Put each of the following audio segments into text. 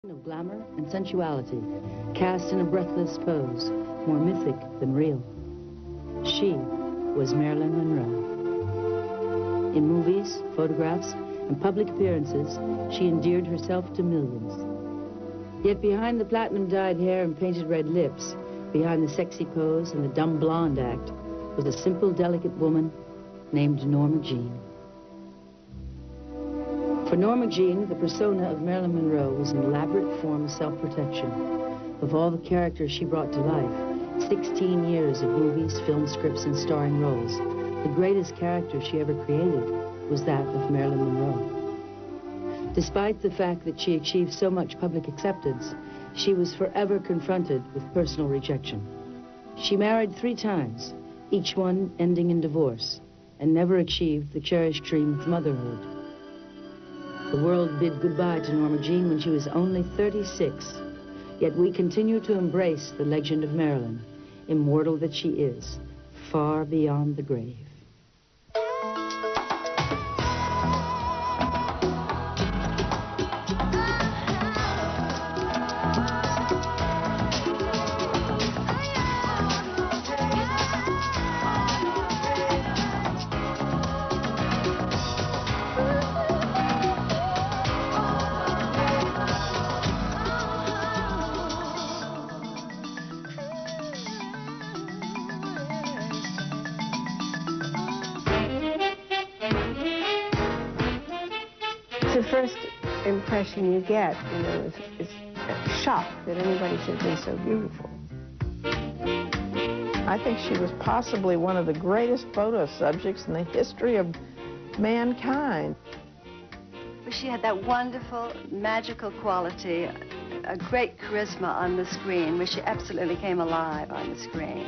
Of glamour and sensuality, cast in a breathless pose, more mythic than real. She was Marilyn Monroe. In movies, photographs, and public appearances, she endeared herself to millions. Yet behind the platinum-dyed hair and painted red lips, behind the sexy pose and the dumb blonde act, was a simple, delicate woman named Norma Jean. For Norma Jean, the persona of Marilyn Monroe was an elaborate form of self-protection. Of all the characters she brought to life, 16 years of movies, film scripts, and starring roles, the greatest character she ever created was that of Marilyn Monroe. Despite the fact that she achieved so much public acceptance, she was forever confronted with personal rejection. She married 3 times, each one ending in divorce, and never achieved the cherished dream of motherhood. The world bid goodbye to Norma Jean when she was only 36. Yet we continue to embrace the legend of Marilyn, immortal that she is, far beyond the grave. The first impression you get, is a shock that anybody should be so beautiful. I think she was possibly one of the greatest photo subjects in the history of mankind. She had that wonderful, magical quality, a great charisma on the screen, where she absolutely came alive on the screen.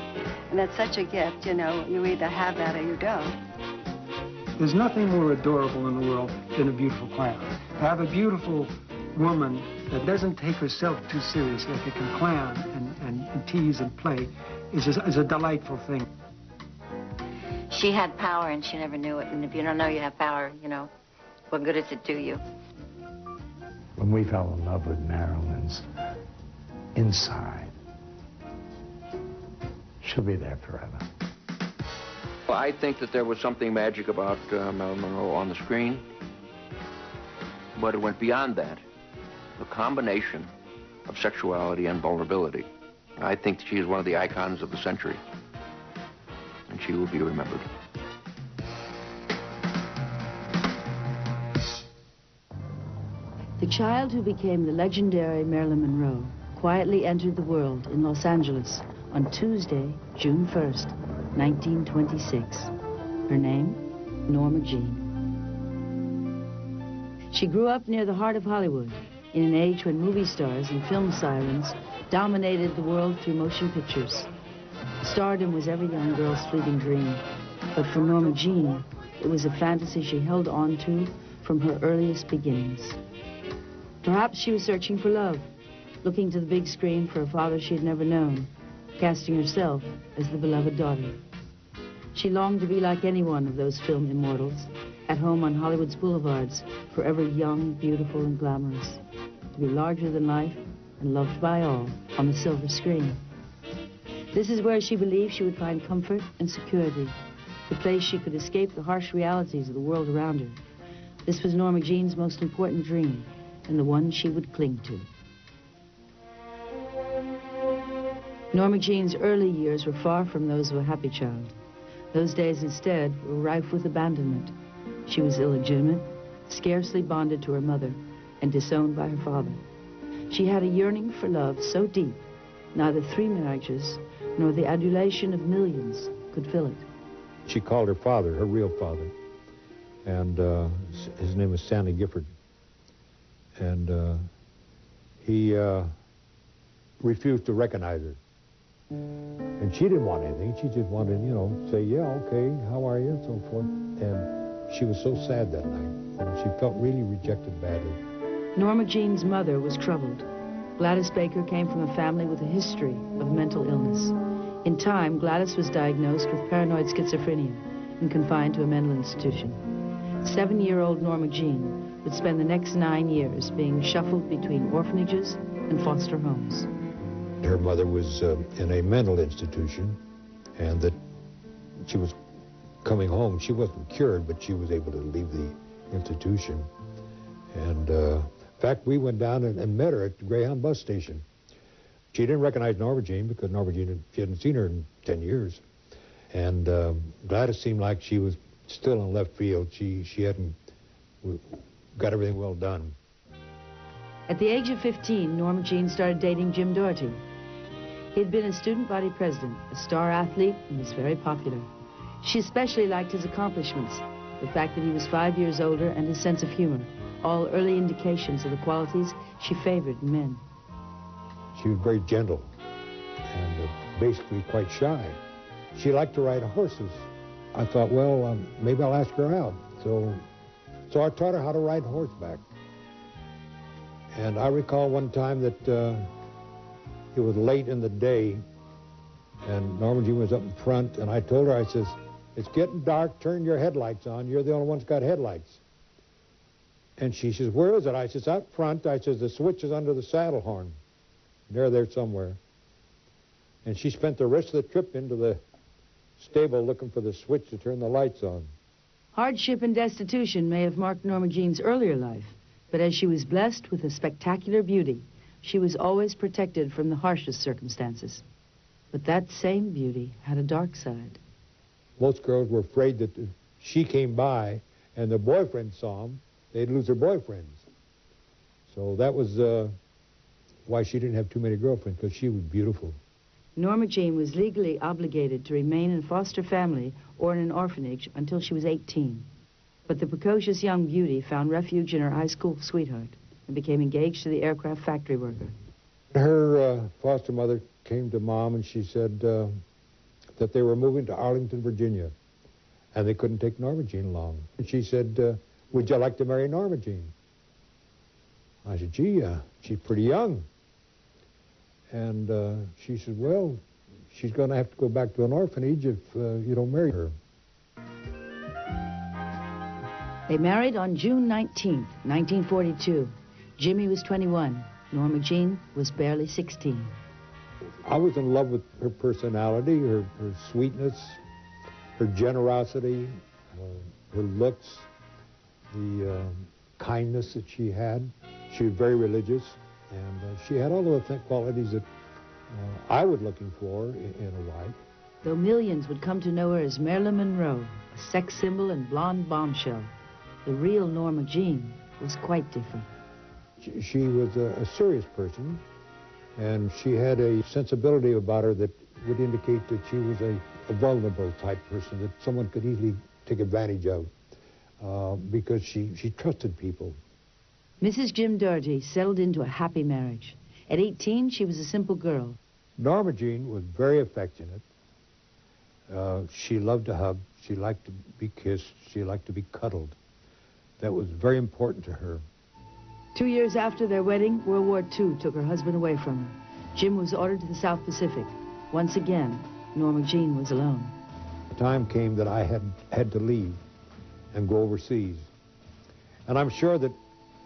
And that's such a gift, you either have that or you don't. There's nothing more adorable in the world than a beautiful clown. To have a beautiful woman that doesn't take herself too seriously, that can clown and tease and play, is a delightful thing. She had power and she never knew it. And if you don't know you have power, what good does it do you? When we fell in love with Marilyn's inside, she'll be there forever. Well, I think that there was something magic about Marilyn Monroe on the screen, but it went beyond that. The combination of sexuality and vulnerability. I think she is one of the icons of the century, and she will be remembered. The child who became the legendary Marilyn Monroe quietly entered the world in Los Angeles on Tuesday, June 1st, 1926. Her name, Norma Jean. She grew up near the heart of Hollywood, in an age when movie stars and film sirens dominated the world through motion pictures. Stardom was every young girl's fleeting dream, but for Norma Jean, it was a fantasy she held on to from her earliest beginnings. Perhaps she was searching for love, looking to the big screen for a father she had never known, casting herself as the beloved daughter. She longed to be like any one of those film immortals, at home on Hollywood's boulevards, forever young, beautiful, and glamorous, to be larger than life and loved by all on the silver screen. This is where she believed she would find comfort and security, the place she could escape the harsh realities of the world around her. This was Norma Jean's most important dream, and the one she would cling to. Norma Jean's early years were far from those of a happy child. Those days, instead, were rife with abandonment. She was illegitimate, scarcely bonded to her mother, and disowned by her father. She had a yearning for love so deep, neither 3 marriages nor the adulation of millions could fill it. She called her father, her real father, and his name was Stanley Gifford. And he refused to recognize her. And she didn't want anything. She just wanted, say, yeah, okay, how are you, and so forth. And she was so sad that night. And she felt really rejected badly. Norma Jean's mother was troubled. Gladys Baker came from a family with a history of mental illness. In time, Gladys was diagnosed with paranoid schizophrenia and confined to a mental institution. 7-year-old Norma Jean would spend the next 9 years being shuffled between orphanages and foster homes. Her mother was in a mental institution, and that she was coming home. She wasn't cured, but she was able to leave the institution. And in fact, we went down and met her at the Greyhound bus station. She didn't recognize Norma Jean because Norma Jean, she hadn't seen her in 10 years. And Gladys seemed like she was still in left field. She hadn't got everything well done. At the age of 15, Norma Jean started dating Jim Doherty. He had been a student body president, a star athlete, and was very popular. She especially liked his accomplishments, the fact that he was 5 years older and his sense of humor, all early indications of the qualities she favored in men. She was very gentle and basically quite shy. She liked to ride horses. I thought, well, maybe I'll ask her out. So I taught her how to ride horseback. And I recall one time that it was late in the day, and Norma Jean was up in front, and I told her, I says, it's getting dark, turn your headlights on. You're the only one that's got headlights. And she says, where is it? I says, out front. I says, the switch is under the saddle horn. They're there somewhere. And she spent the rest of the trip into the stable looking for the switch to turn the lights on. Hardship and destitution may have marked Norma Jean's earlier life, but as she was blessed with a spectacular beauty, she was always protected from the harshest circumstances. But that same beauty had a dark side. Most girls were afraid that if she came by and the boyfriend saw them, they'd lose their boyfriends. So that was why she didn't have too many girlfriends, because she was beautiful. Norma Jean was legally obligated to remain in foster family or in an orphanage until she was 18. But the precocious young beauty found refuge in her high school sweetheart and became engaged to the aircraft factory worker. Her foster mother came to Mom and she said that they were moving to Arlington, Virginia, and they couldn't take Norma Jean along. And she said, would you like to marry Norma Jean? I said, gee, she's pretty young. And she said, well, she's going to have to go back to an orphanage if you don't marry her. They married on June 19th, 1942. Jimmy was 21. Norma Jean was barely 16. I was in love with her personality, her sweetness, her generosity, her looks, the kindness that she had. She was very religious, and she had all of the qualities that I was looking for in a wife. Though millions would come to know her as Marilyn Monroe, a sex symbol and blonde bombshell, the real Norma Jean was quite different. She was a serious person, and she had a sensibility about her that would indicate that she was a vulnerable type person that someone could easily take advantage of because she trusted people. Mrs. Jim Doherty settled into a happy marriage. At 18, she was a simple girl. Norma Jean was very affectionate. She loved to hug. She liked to be kissed. She liked to be cuddled. That was very important to her. 2 years after their wedding, World War II took her husband away from her. Jim was ordered to the South Pacific. Once again, Norma Jean was alone. The time came that I had to leave and go overseas. And I'm sure that,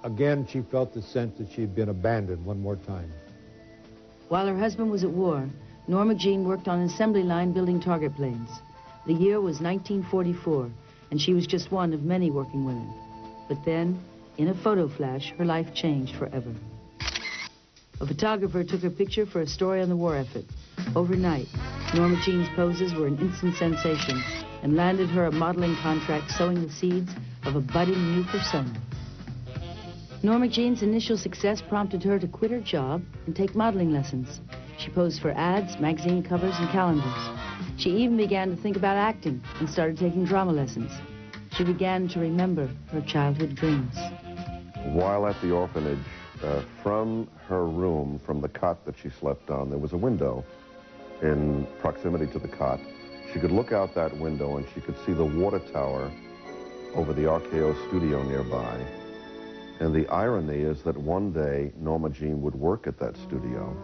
again, she felt the sense that she'd been abandoned one more time. While her husband was at war, Norma Jean worked on an assembly line building target planes. The year was 1944, and she was just one of many working women. But then, in a photo flash, her life changed forever. A photographer took her picture for a story on the war effort. Overnight, Norma Jean's poses were an instant sensation and landed her a modeling contract sowing the seeds of a budding new persona. Norma Jean's initial success prompted her to quit her job and take modeling lessons. She posed for ads, magazine covers, and calendars. She even began to think about acting and started taking drama lessons. She began to remember her childhood dreams. While at the orphanage, from her room, from the cot that she slept on, there was a window in proximity to the cot. She could look out that window and she could see the water tower over the RKO studio nearby. And the irony is that one day Norma Jean would work at that studio.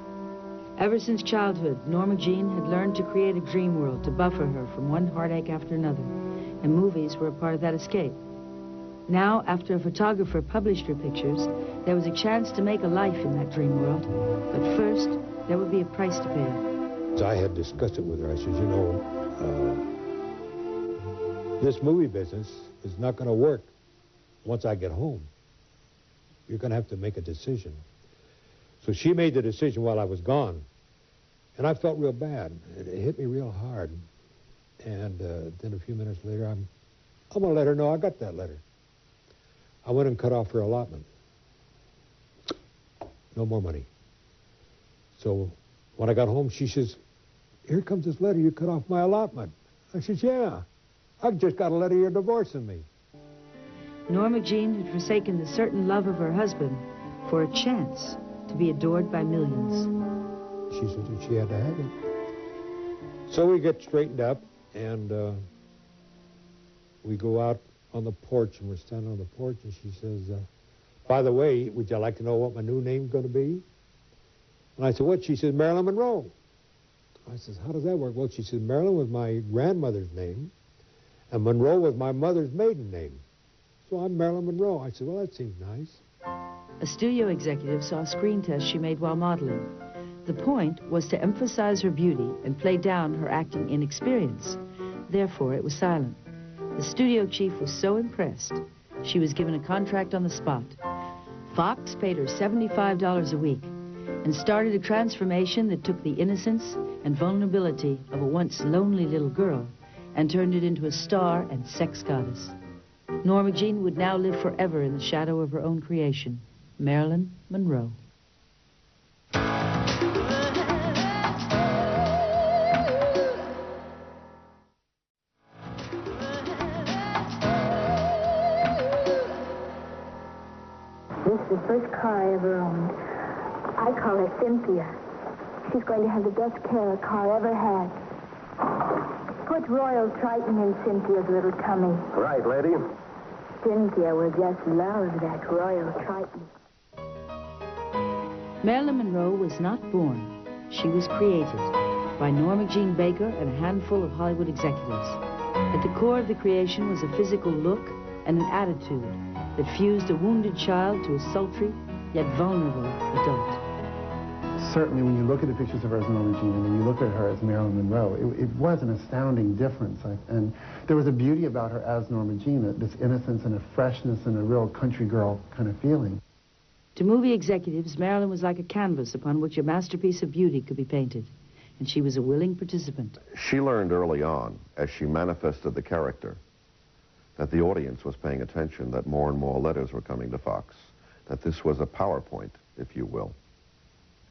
Ever since childhood, Norma Jean had learned to create a dream world to buffer her from one heartache after another, and movies were a part of that escape. Now, after a photographer published her pictures, there was a chance to make a life in that dream world. But first, there would be a price to pay. I had discussed it with her. I said, you know, this movie business is not going to work once I get home. You're going to have to make a decision. So she made the decision while I was gone. And I felt real bad. It hit me real hard. And then a few minutes later, I'm going to let her know I got that letter. I went and cut off her allotment. No more money. So when I got home, she says, here comes this letter, you cut off my allotment. I said, yeah, I just got a letter you're divorcing me. Norma Jean had forsaken the certain love of her husband for a chance to be adored by millions. She said that she had to have it. So we get straightened up, and we go out on the porch, and we're standing on the porch, and she says, by the way, would you like to know what my new name's going to be? And I said, what? She says, Marilyn Monroe. I says, how does that work? Well, she said, Marilyn was my grandmother's name, and Monroe was my mother's maiden name. So I'm Marilyn Monroe. I said, well, that seems nice. A studio executive saw a screen test she made while modeling. The point was to emphasize her beauty and play down her acting inexperience. Therefore, it was silent. The studio chief was so impressed, she was given a contract on the spot. Fox paid her $75 a week and started a transformation that took the innocence and vulnerability of a once lonely little girl and turned it into a star and sex goddess. Norma Jean would now live forever in the shadow of her own creation, Marilyn Monroe. This is the first car I ever owned. I call her Cynthia. She's going to have the best care a car ever had. Put Royal Triton in Cynthia's little tummy. Right, lady. Cynthia will just love that Royal Triton. Marilyn Monroe was not born. She was created by Norma Jean Baker and a handful of Hollywood executives. At the core of the creation was a physical look and an attitude that fused a wounded child to a sultry, yet vulnerable adult. Certainly, when you look at the pictures of her as Norma Jean and when you look at her as Marilyn Monroe, it was an astounding difference. And there was a beauty about her as Norma Jean, this innocence and a freshness and a real country girl kind of feeling. To movie executives, Marilyn was like a canvas upon which a masterpiece of beauty could be painted, and she was a willing participant. She learned early on, as she manifested the character, that the audience was paying attention, that more and more letters were coming to Fox, that this was a PowerPoint, if you will.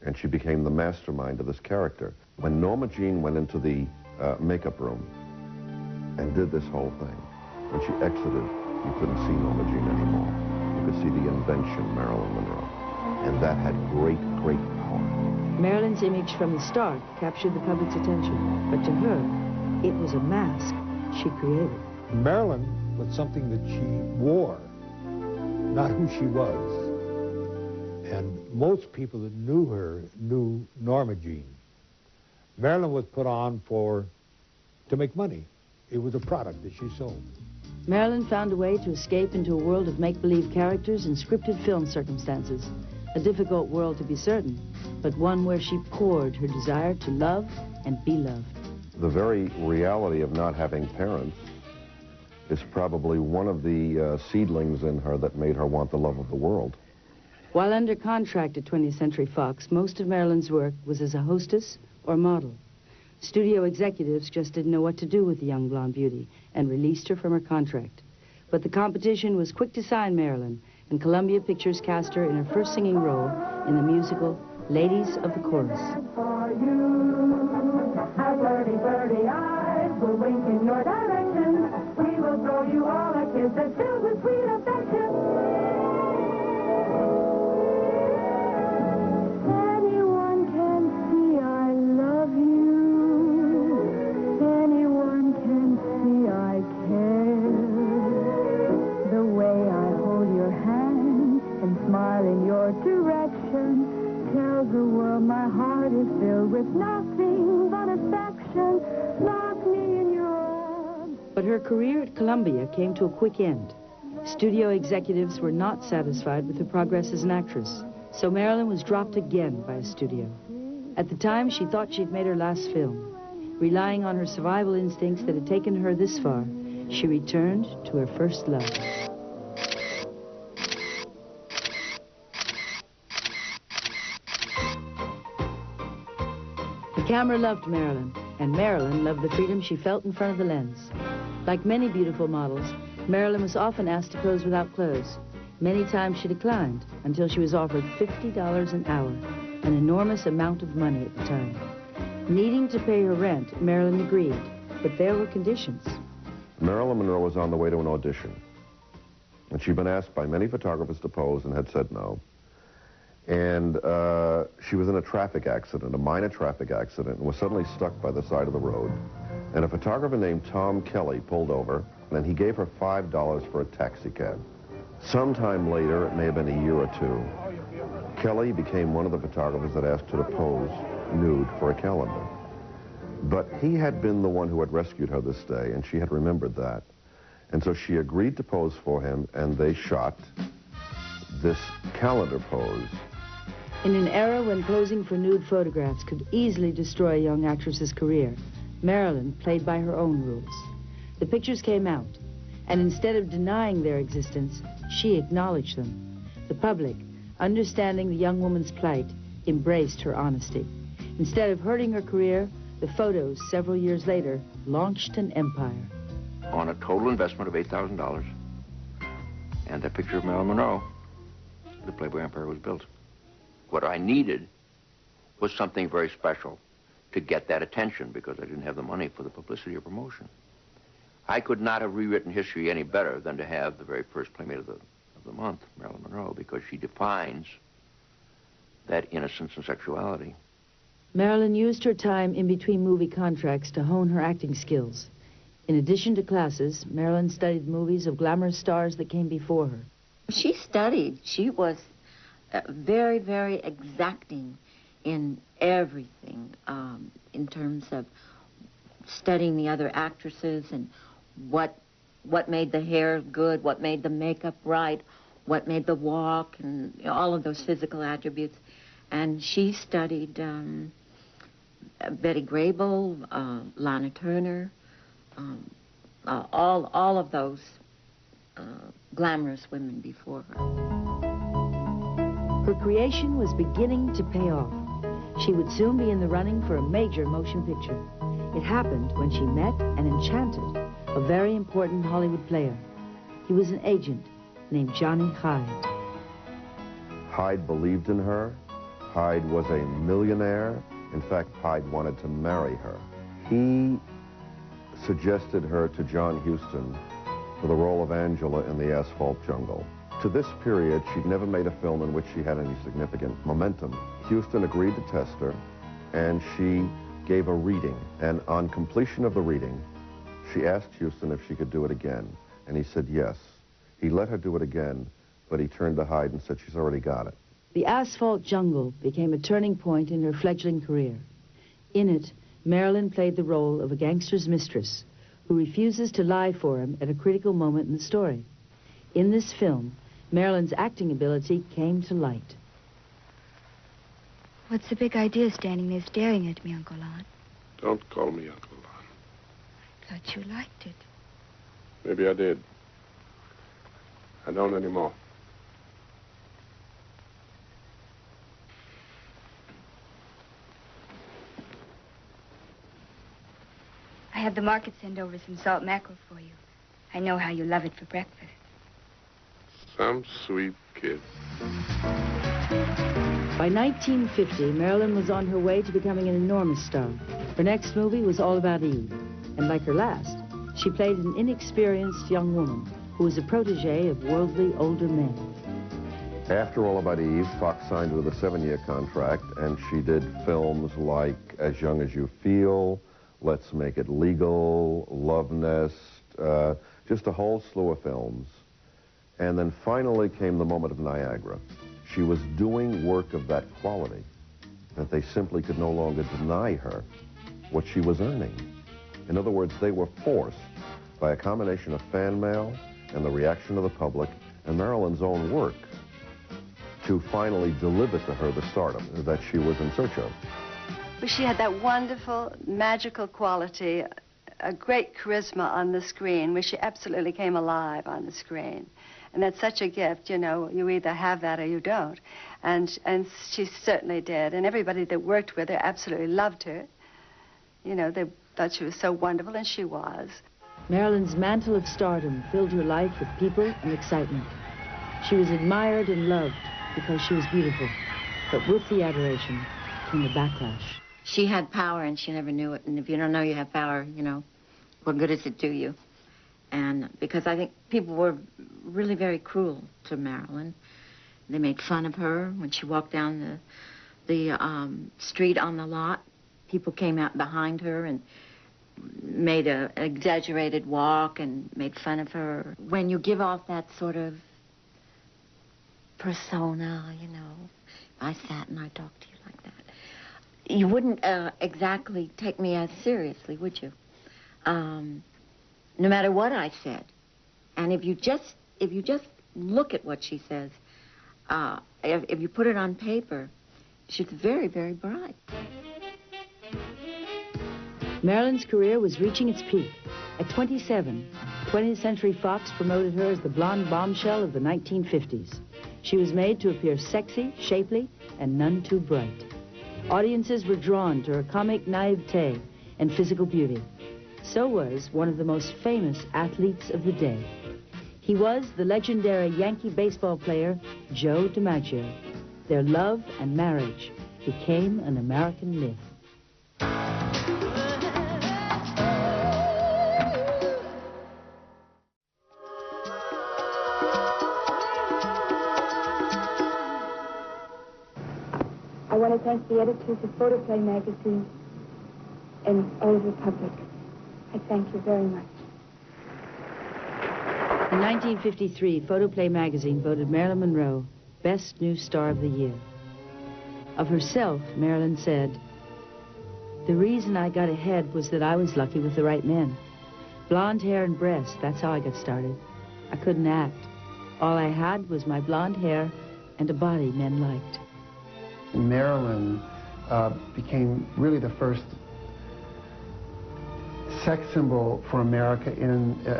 And she became the mastermind of this character. When Norma Jean went into the makeup room and did this whole thing, when she exited, you couldn't see Norma Jean anymore. You could see the invention, Marilyn Monroe. And that had great, great power. Marilyn's image from the start captured the public's attention, but to her, it was a mask she created. Marilyn was something that she wore, not who she was. And most people that knew her knew Norma Jean. Marilyn was put on to make money. It was a product that she sold. Marilyn found a way to escape into a world of make-believe characters and scripted film circumstances. A difficult world to be certain, but one where she poured her desire to love and be loved. The very reality of not having parents is probably one of the seedlings in her that made her want the love of the world. While under contract at 20th Century Fox, most of Marilyn's work was as a hostess or model. Studio executives just didn't know what to do with the young blonde beauty and released her from her contract. But the competition was quick to sign Marilyn, and Columbia Pictures cast her in her first singing role in the musical Ladies of the Chorus. For you, our flirty, flirty eyes will wink in your direction. We will throw you all a kiss that's filled with sweet affection. Anyone can see I love you. Anyone can see I care. The way I hold your hand and smile in your direction tells the world my heart is filled with nothing but affection. Lock me in your arms. But her career at Columbia came to a quick end. Studio executives were not satisfied with her progress as an actress, so Marilyn was dropped again by a studio. At the time, she thought she'd made her last film. Relying on her survival instincts that had taken her this far, she returned to her first love. The camera loved Marilyn, and Marilyn loved the freedom she felt in front of the lens. Like many beautiful models, Marilyn was often asked to pose without clothes. Many times she declined until she was offered $50 an hour, an enormous amount of money at the time. Needing to pay her rent, Marilyn agreed, but there were conditions. Marilyn Monroe was on the way to an audition, and she'd been asked by many photographers to pose and had said no. And she was in a traffic accident, a minor traffic accident, and was suddenly stuck by the side of the road. And a photographer named Tom Kelly pulled over, and he gave her $5 for a taxi cab. Sometime later, it may have been a year or two, Kelly became one of the photographers that asked her to pose nude for a calendar. But he had been the one who had rescued her this day, and she had remembered that. And so she agreed to pose for him, and they shot this calendar pose. In an era when posing for nude photographs could easily destroy a young actress's career, Marilyn played by her own rules. The pictures came out, and instead of denying their existence, she acknowledged them. The public, understanding the young woman's plight, embraced her honesty. Instead of hurting her career, the photos, several years later, launched an empire. On a total investment of $8,000, and that picture of Marilyn Monroe, the Playboy empire was built. What I needed was something very special to get that attention, because I didn't have the money for the publicity or promotion. I could not have rewritten history any better than to have the very first Playmate of the month, Marilyn Monroe, because she defines that innocence and sexuality. Marilyn used her time in between movie contracts to hone her acting skills. In addition to classes, Marilyn studied movies of glamorous stars that came before her. She studied. She was very, very exacting in everything, in terms of studying the other actresses and what made the hair good, what made the makeup right, what made the walk, and all of those physical attributes. And she studied Betty Grable, Lana Turner, all of those glamorous women before her. Her creation was beginning to pay off. She would soon be in the running for a major motion picture. It happened when she met and enchanted a very important Hollywood player. He was an agent named Johnny Hyde. Hyde believed in her. Hyde was a millionaire. In fact, Hyde wanted to marry her. He suggested her to John Huston for the role of Angela in The Asphalt Jungle. To this period, she'd never made a film in which she had any significant momentum. Huston agreed to test her, and she gave a reading. And on completion of the reading, she asked Huston if she could do it again, and he said yes. He let her do it again, but he turned to Hyde and said, she's already got it. The Asphalt Jungle became a turning point in her fledgling career. In it, Marilyn played the role of a gangster's mistress who refuses to lie for him at a critical moment in the story. In this film, Marilyn's acting ability came to light. What's the big idea standing there staring at me, Uncle Lon? Don't call me Uncle Lon. I thought you liked it. Maybe I did. I don't anymore. I had the market send over some salt mackerel for you. I know how you love it for breakfast. Some sweet kid. By 1950, Marilyn was on her way to becoming an enormous star. Her next movie was All About Eve. And like her last, she played an inexperienced young woman who was a protege of worldly older men. After All About Eve, Fox signed her with a 7-year contract, and she did films like As Young as You Feel, Let's Make It Legal, Love Nest, just a whole slew of films. And then finally came the moment of Niagara. She was doing work of that quality that they simply could no longer deny her what she was earning. In other words, they were forced by a combination of fan mail and the reaction of the public and Marilyn's own work to finally deliver to her the stardom that she was in search of. But she had that wonderful, magical quality, a great charisma on the screen, where she absolutely came alive on the screen. And that's such a gift, you know, you either have that or you don't. And she certainly did. And everybody that worked with her absolutely loved her. You know, they thought she was so wonderful, and she was. Marilyn's mantle of stardom filled her life with people and excitement. She was admired and loved because she was beautiful. But with the adoration came the backlash. She had power and she never knew it. And if you don't know you have power, you know, what good does it do you? And because I think people were really very cruel to Marilyn. They made fun of her when she walked down the street on the lot. People came out behind her and made an exaggerated walk and made fun of her. When you give off that sort of persona, you know, I sat and I talked to you like that, you wouldn't exactly take me as seriously, would you? No matter what I said. And if you just look at what she says, if you put it on paper, she's very, very bright. Marilyn's career was reaching its peak. At 27, 20th Century Fox promoted her as the blonde bombshell of the 1950s. She was made to appear sexy, shapely, and none too bright. Audiences were drawn to her comic naivete and physical beauty. So was one of the most famous athletes of the day. He was the legendary Yankee baseball player, Joe DiMaggio. Their love and marriage became an American myth. I want to thank the editors of Photoplay magazine and all of the public. I thank you very much. In 1953, Photoplay magazine voted Marilyn Monroe Best New Star of the Year. Of herself, Marilyn said, "The reason I got ahead was that I was lucky with the right men. Blonde hair and breasts, that's how I got started. I couldn't act. All I had was my blonde hair and a body men liked." Marilyn became really the first sex symbol for America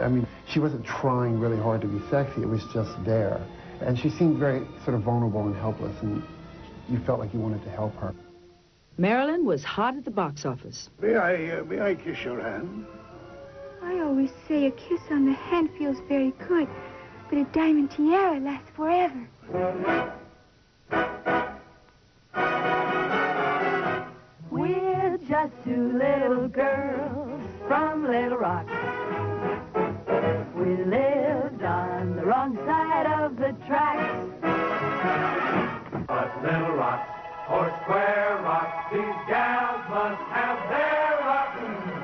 I mean, she wasn't trying really hard to be sexy, it was just there. And she seemed very sort of vulnerable and helpless, and you felt like you wanted to help her. Marilyn was hot at the box office. May I kiss your hand? I always say a kiss on the hand feels very good, but a diamond tiara lasts forever. We're just two little girls from Little Rock. We lived on the wrong side of the tracks. But Little Rock or Square Rock, these gals must have their rock.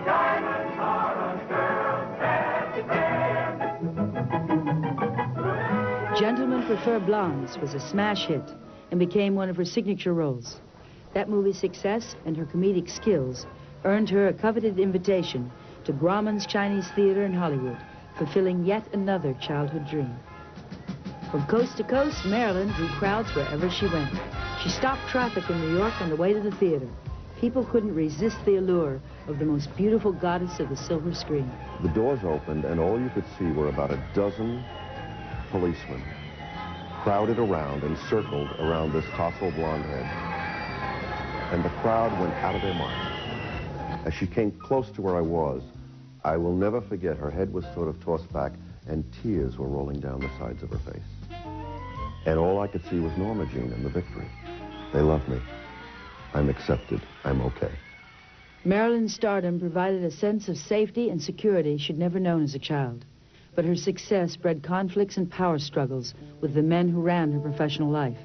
Diamonds are a girl's best. Gentlemen Prefer Blondes was a smash hit and became one of her signature roles. That movie's success and her comedic skills earned her a coveted invitation to Grauman's Chinese Theater in Hollywood, fulfilling yet another childhood dream. From coast to coast, Marilyn drew crowds wherever she went. She stopped traffic in New York on the way to the theater. People couldn't resist the allure of the most beautiful goddess of the silver screen. The doors opened, and all you could see were about a dozen policemen crowded around and circled around this tousled blonde head. And the crowd went out of their minds. As she came close to where I was, I will never forget, her head was sort of tossed back and tears were rolling down the sides of her face. And all I could see was Norma Jean and the victory. They love me. I'm accepted. I'm okay. Marilyn's stardom provided a sense of safety and security she'd never known as a child. But her success bred conflicts and power struggles with the men who ran her professional life,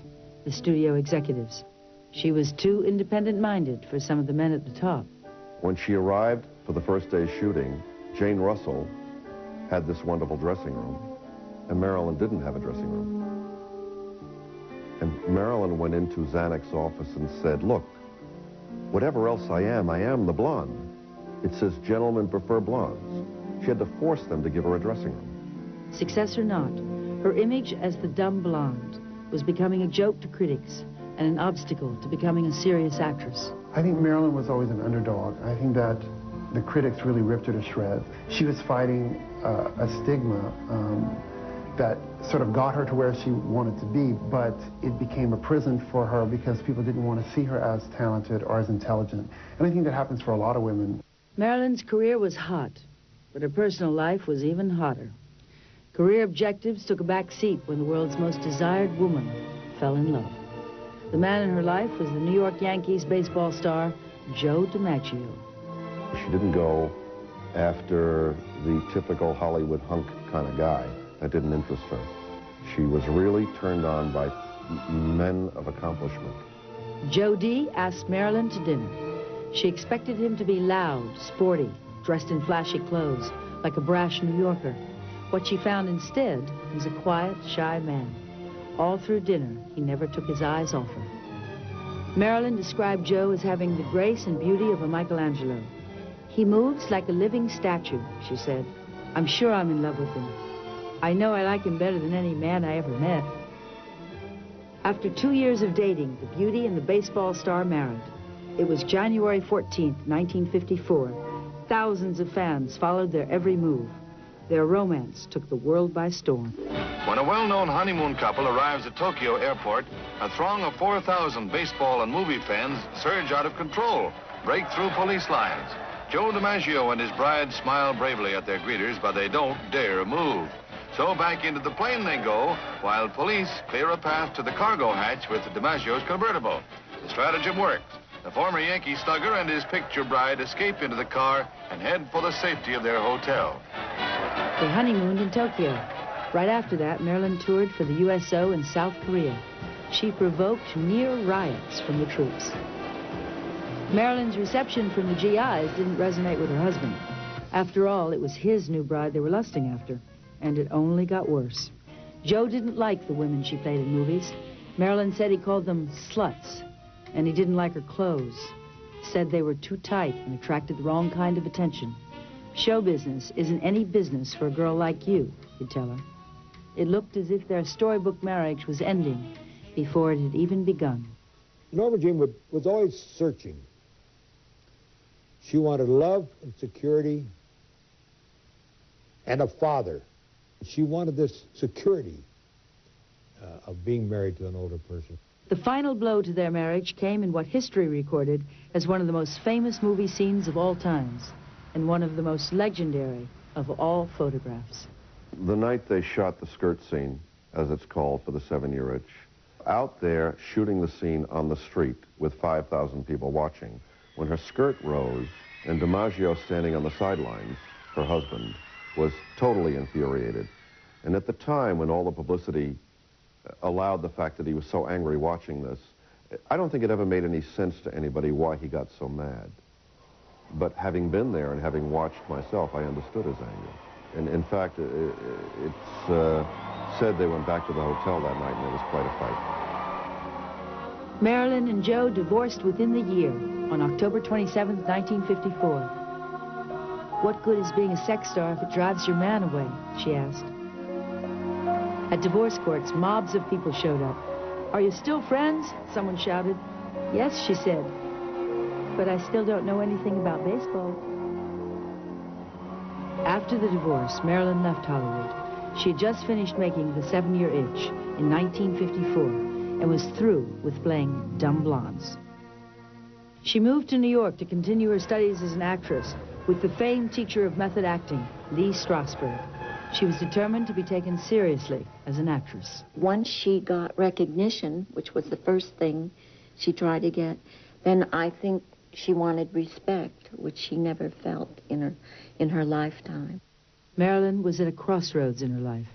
the studio executives. She was too independent-minded for some of the men at the top. When she arrived for the first day's shooting, Jane Russell had this wonderful dressing room, and Marilyn didn't have a dressing room. And Marilyn went into Zanuck's office and said, "Look, whatever else I am the blonde. It says gentlemen prefer blondes." She had to force them to give her a dressing room. Success or not, her image as the dumb blonde was becoming a joke to critics and an obstacle to becoming a serious actress. I think Marilyn was always an underdog. I think that the critics really ripped her to shreds. She was fighting a stigma that sort of got her to where she wanted to be, but it became a prison for her because people didn't want to see her as talented or as intelligent. And I think that happens for a lot of women. Marilyn's career was hot, but her personal life was even hotter. Career objectives took a back seat when the world's most desired woman fell in love. The man in her life was the New York Yankees baseball star, Joe DiMaggio. She didn't go after the typical Hollywood hunk kind of guy. That didn't interest her. She was really turned on by men of accomplishment. Joe D. asked Marilyn to dinner. She expected him to be loud, sporty, dressed in flashy clothes, like a brash New Yorker. What she found instead was a quiet, shy man. All through dinner, he never took his eyes off her. Marilyn described Joe as having the grace and beauty of a Michelangelo. He moves like a living statue, she said. I'm sure I'm in love with him. I know I like him better than any man I ever met. After 2 years of dating, the beauty and the baseball star married. It was January 14th, 1954. Thousands of fans followed their every move. Their romance took the world by storm. When a well-known honeymoon couple arrives at Tokyo airport, a throng of 4,000 baseball and movie fans surge out of control, break through police lines. Joe DiMaggio and his bride smile bravely at their greeters, but they don't dare move. So back into the plane they go, while police clear a path to the cargo hatch with DiMaggio's convertible. The stratagem works. The former Yankee slugger and his picture bride escape into the car and head for the safety of their hotel. They honeymooned in Tokyo. Right after that, Marilyn toured for the USO in South Korea. She provoked near riots from the troops. Marilyn's reception from the GIs didn't resonate with her husband. After all, it was his new bride they were lusting after, and it only got worse. Joe didn't like the women she played in movies. Marilyn said he called them sluts, and he didn't like her clothes. Said they were too tight and attracted the wrong kind of attention. Show business isn't any business for a girl like you, he'd tell her. It looked as if their storybook marriage was ending before it had even begun. Norma Jean was always searching. She wanted love and security and a father. She wanted this security of being married to an older person. The final blow to their marriage came in what history recorded as one of the most famous movie scenes of all times and one of the most legendary of all photographs. The night they shot the skirt scene, as it's called, for the 7-Year Itch, out there shooting the scene on the street with 5,000 people watching, when her skirt rose and DiMaggio standing on the sidelines, her husband, was totally infuriated. And at the time when all the publicity allowed the fact that he was so angry watching this, I don't think it ever made any sense to anybody why he got so mad. But having been there and having watched myself, I understood his anger. And in fact, it's said they went back to the hotel that night and there was quite a fight. Marilyn and Joe divorced within the year on October 27, 1954. What good is being a sex star if it drives your man away, she asked. At divorce courts, mobs of people showed up. Are you still friends? Someone shouted. Yes, she said. But I still don't know anything about baseball. After the divorce, Marilyn left Hollywood. She had just finished making The 7-Year Itch in 1954 and was through with playing dumb blondes. She moved to New York to continue her studies as an actress with the famed teacher of method acting, Lee Strasberg. She was determined to be taken seriously as an actress. Once she got recognition, which was the first thing she tried to get, then I think she wanted respect, which she never felt in her lifetime. Marilyn was at a crossroads in her life.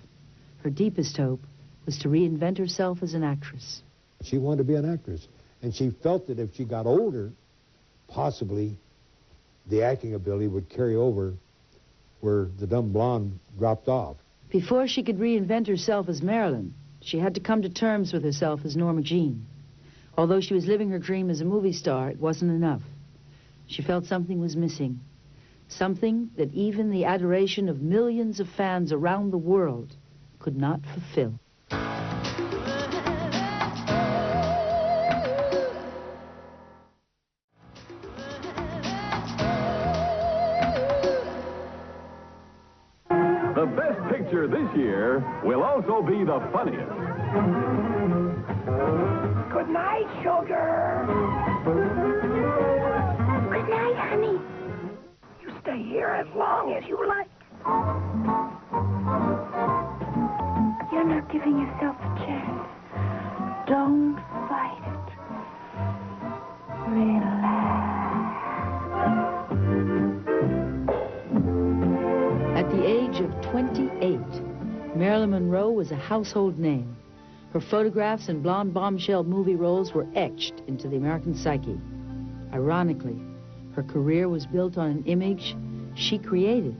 Her deepest hope was to reinvent herself as an actress. She wanted to be an actress, and she felt that if she got older, possibly the acting ability would carry over where the dumb blonde dropped off. Before she could reinvent herself as Marilyn, she had to come to terms with herself as Norma Jean. Although she was living her dream as a movie star, it wasn't enough. She felt something was missing. something that even the adoration of millions of fans around the world could not fulfill. The best picture this year will also be the funniest. Good night, sugar. Good night, honey. You stay here as long as you like. You're not giving yourself a chance. Don't fight it. Relax. At the age of 28, Marilyn Monroe was a household name. Her photographs and blonde bombshell movie roles were etched into the American psyche. Ironically, her career was built on an image she created,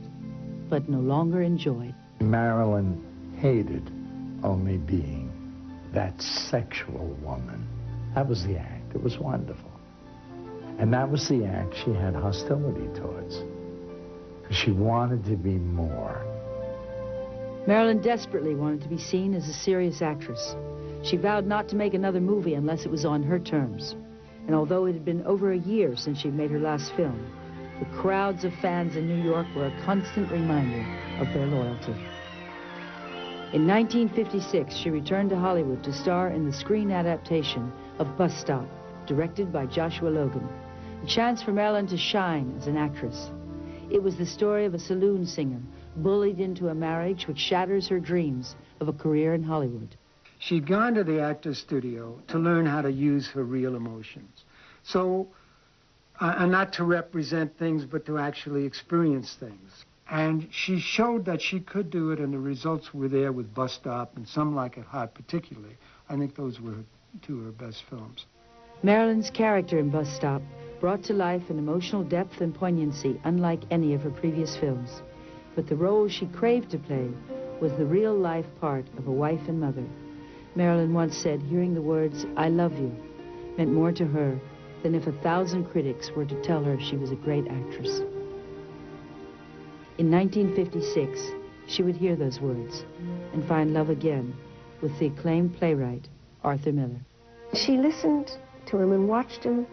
but no longer enjoyed. Marilyn hated only being that sexual woman. That was the act. It was wonderful. And that was the act she had hostility towards. She wanted to be more. Marilyn desperately wanted to be seen as a serious actress. She vowed not to make another movie unless it was on her terms. And although it had been over a year since she'd made her last film, the crowds of fans in New York were a constant reminder of their loyalty. In 1956, she returned to Hollywood to star in the screen adaptation of Bus Stop, directed by Joshua Logan, a chance for Marilyn to shine as an actress. It was the story of a saloon singer bullied into a marriage which shatters her dreams of a career in Hollywood. She'd gone to the actor's studio to learn how to use her real emotions. So, not to represent things, but to actually experience things. And she showed that she could do it, and the results were there with Bus Stop and Some Like It Hot particularly. I think those were two of her best films. Marilyn's character in Bus Stop brought to life an emotional depth and poignancy unlike any of her previous films. But the role she craved to play was the real-life part of a wife and mother. Marilyn once said hearing the words, "I love you," meant more to her than if 1,000 critics were to tell her she was a great actress. In 1956, she would hear those words and find love again with the acclaimed playwright, Arthur Miller. She listened to him and watched him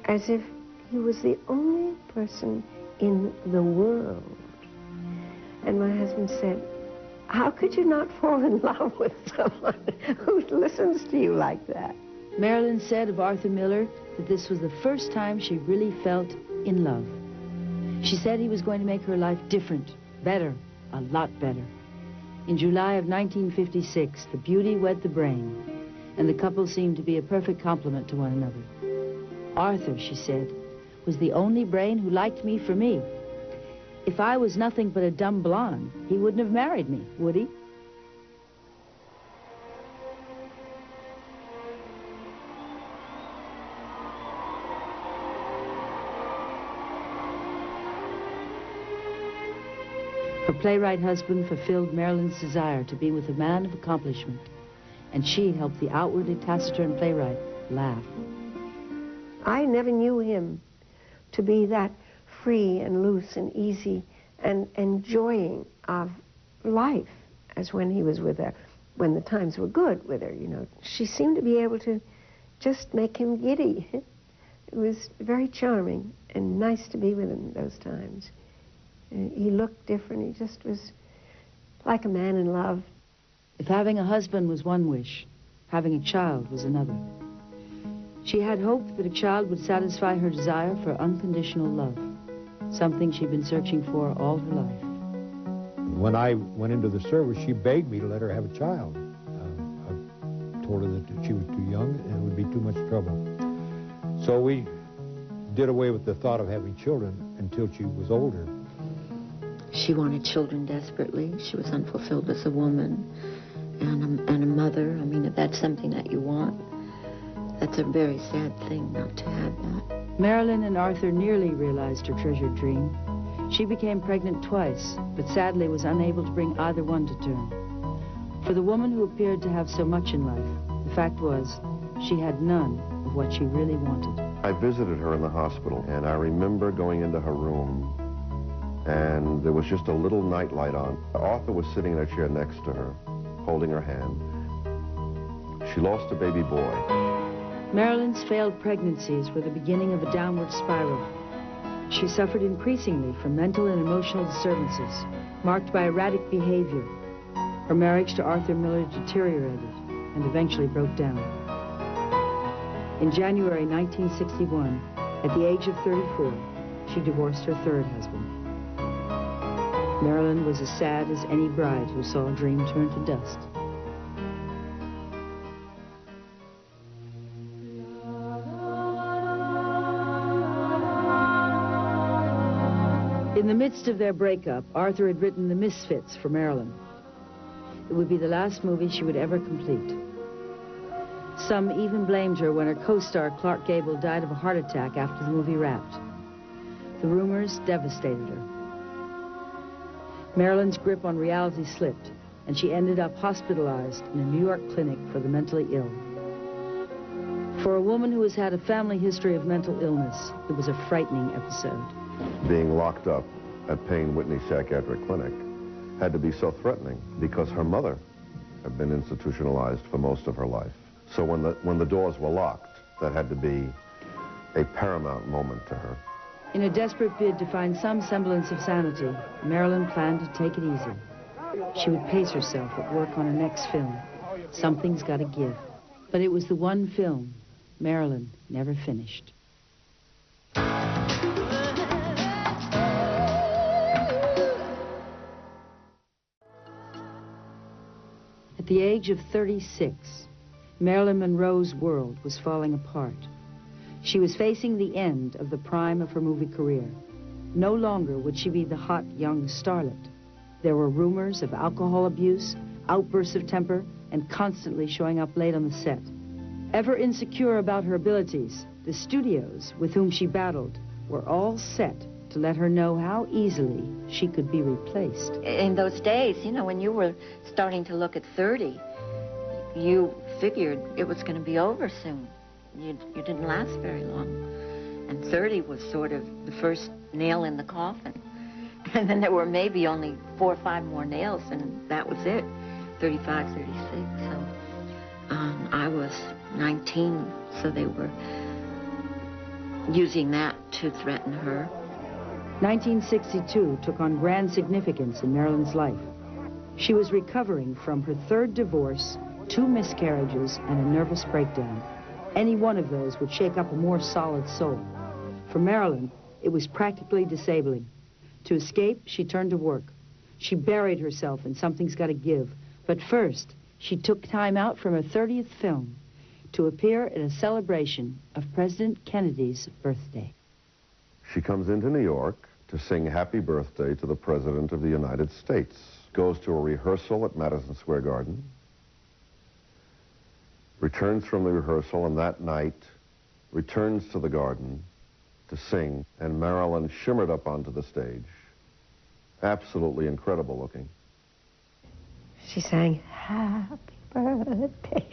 as if he was the only person in the world. And my husband said, how could you not fall in love with someone who listens to you like that? Marilyn said of Arthur Miller that this was the first time she really felt in love. She said he was going to make her life different, better, a lot better. In July of 1956, the beauty wed the brain, and the couple seemed to be a perfect complement to one another. Arthur, she said, was the only brain who liked me for me. If I was nothing but a dumb blonde, he wouldn't have married me, would he? Her playwright husband fulfilled Marilyn's desire to be with a man of accomplishment, and she helped the outwardly taciturn playwright laugh. I never knew him to be that free and loose and easy and enjoying of life as when he was with her, when the times were good with her, you know. She seemed to be able to just make him giddy. It was very charming and nice to be with him those times. He looked different. He just was like a man in love. If having a husband was one wish, having a child was another. She had hoped that a child would satisfy her desire for unconditional love, something she'd been searching for all her life. When I went into the service, she begged me to let her have a child. I told her that she was too young and it would be too much trouble. So we did away with the thought of having children until she was older. She wanted children desperately. She was unfulfilled as a woman and a mother. I mean, if that's something that you want, that's a very sad thing not to have that. Marilyn and Arthur nearly realized her treasured dream. She became pregnant twice, but sadly was unable to bring either one to term. For the woman who appeared to have so much in life, the fact was she had none of what she really wanted. I visited her in the hospital, and I remember going into her room and there was just a little night light on. Arthur was sitting in a chair next to her, holding her hand. She lost a baby boy. Marilyn's failed pregnancies were the beginning of a downward spiral. She suffered increasingly from mental and emotional disturbances, marked by erratic behavior. Her marriage to Arthur Miller deteriorated and eventually broke down. In January 1961, at the age of 34, she divorced her third husband. Marilyn was as sad as any bride who saw a dream turn to dust. In the midst of their breakup, Arthur had written The Misfits for Marilyn. It would be the last movie she would ever complete. Some even blamed her when her co-star Clark Gable died of a heart attack after the movie wrapped. The rumors devastated her. Marilyn's grip on reality slipped, and she ended up hospitalized in a New York clinic for the mentally ill. For a woman who has had a family history of mental illness, it was a frightening episode. Being locked up at Payne Whitney Psychiatric Clinic had to be so threatening because her mother had been institutionalized for most of her life. So when the doors were locked, that had to be a paramount moment to her. In a desperate bid to find some semblance of sanity, Marilyn planned to take it easy. She would pace herself at work on her next film. Something's got to give. But it was the one film Marilyn never finished. At the age of 36, Marilyn Monroe's world was falling apart. She was facing the end of the prime of her movie career. No longer would she be the hot young starlet. There were rumors of alcohol abuse, outbursts of temper, and constantly showing up late on the set. Ever insecure about her abilities, the studios with whom she battled were all set to let her know how easily she could be replaced. In those days, you know, when you were starting to look at 30, you figured it was going to be over soon. You didn't last very long. And 30 was sort of the first nail in the coffin. And then there were maybe only 4 or 5 more nails, and that was it. 35, 36. So I was 19, so they were using that to threaten her. 1962 took on grand significance in Marilyn's life. She was recovering from her third divorce, 2 miscarriages, and a nervous breakdown. Any one of those would shake up a more solid soul. For Marilyn, it was practically disabling. To escape, she turned to work. She buried herself in Something's Gotta Give. But first, she took time out from her 30th film to appear at a celebration of President Kennedy's birthday. She comes into New York to sing Happy Birthday to the President of the United States. Goes to a rehearsal at Madison Square Garden. Returns from the rehearsal, and that night returns to the garden to sing, and Marilyn shimmered up onto the stage. Absolutely incredible looking. She sang, Happy Birthday.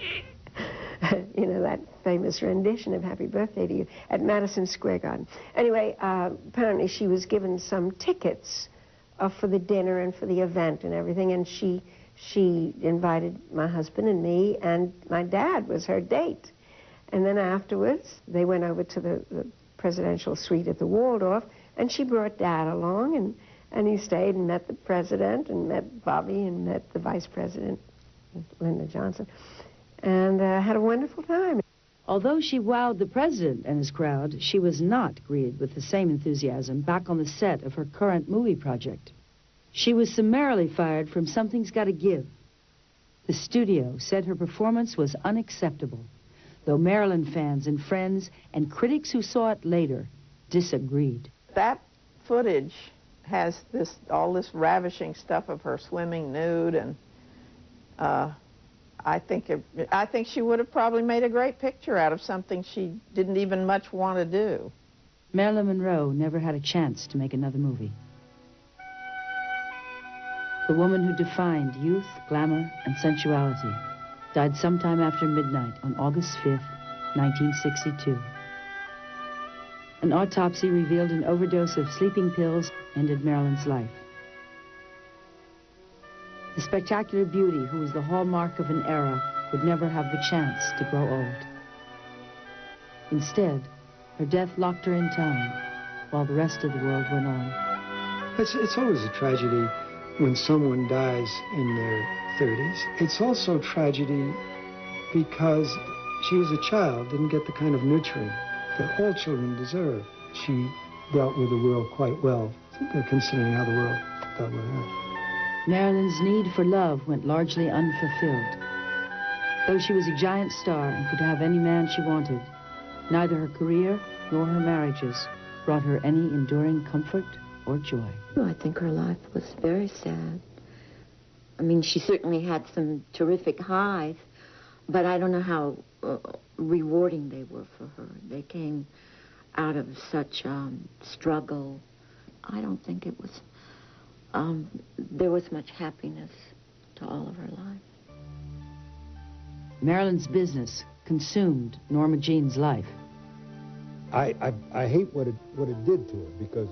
You know, that famous rendition of Happy Birthday to You at Madison Square Garden. Anyway, apparently she was given some tickets for the dinner and for the event and everything, and she invited my husband and me, and my dad was her date. And then afterwards, they went over to the presidential suite at the Waldorf, and she brought Dad along, and he stayed and met the president and met Bobby and met the vice president, Lyndon Johnson, and had a wonderful time. Although she wowed the president and his crowd, she was not greeted with the same enthusiasm back on the set of her current movie project. She was summarily fired from Something's Gotta Give. The studio said her performance was unacceptable, though Marilyn fans and friends and critics who saw it later disagreed. That footage has all this ravishing stuff of her swimming nude, and I think she would have probably made a great picture out of something she didn't even much want to do. Marilyn Monroe never had a chance to make another movie. The woman who defined youth, glamour, and sensuality died sometime after midnight on August 5th, 1962. An autopsy revealed an overdose of sleeping pills ended Marilyn's life. The spectacular beauty, who was the hallmark of an era, would never have the chance to grow old. Instead, her death locked her in time, while the rest of the world went on. It's always a tragedy when someone dies in their 30s. It's also a tragedy because she was a child, didn't get the kind of nurturing that all children deserve. She dealt with the world quite well, considering how the world dealt with her. Marilyn's need for love went largely unfulfilled. Though she was a giant star and could have any man she wanted, neither her career nor her marriages brought her any enduring comfort or joy. I think her life was very sad. I mean, she certainly had some terrific highs, but I don't know how rewarding they were for her. They came out of such struggle. I don't think it was, there was much happiness to all of her life. Marilyn's business consumed Norma Jean's life. I hate what it did to her, because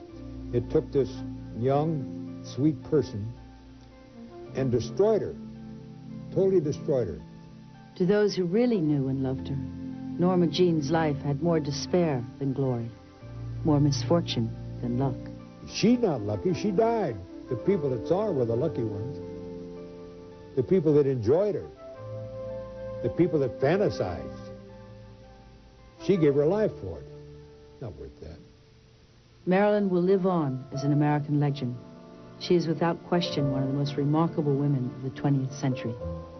it took this young, sweet person and destroyed her, totally destroyed her. To those who really knew and loved her, Norma Jean's life had more despair than glory, more misfortune than luck. She's not lucky, she died. The people that saw her were the lucky ones. The people that enjoyed her. The people that fantasized. She gave her life for it. Not worth that. Marilyn will live on as an American legend. She is without question one of the most remarkable women of the 20th century.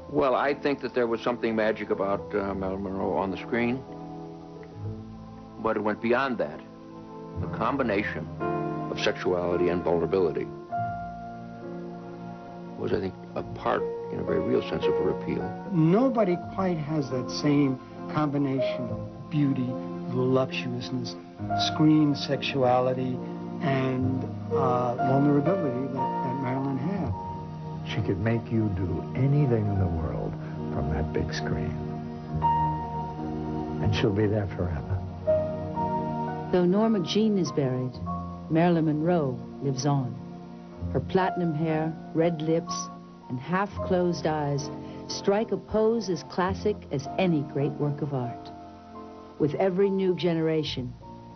Well, I think that there was something magic about Marilyn Monroe on the screen, but it went beyond that. The combination of sexuality and vulnerability was, I think, a part, in a very real sense, of her appeal. Nobody quite has that same combination of beauty, voluptuousness, screen sexuality, and vulnerability that Marilyn had. She could make you do anything in the world from that big screen. And she'll be there forever. Though Norma Jean is buried, Marilyn Monroe lives on. Her platinum hair, red lips, and half-closed eyes strike a pose as classic as any great work of art. With every new generation,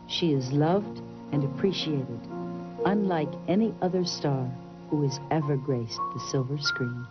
she is loved and appreciated, unlike any other star who has ever graced the silver screen.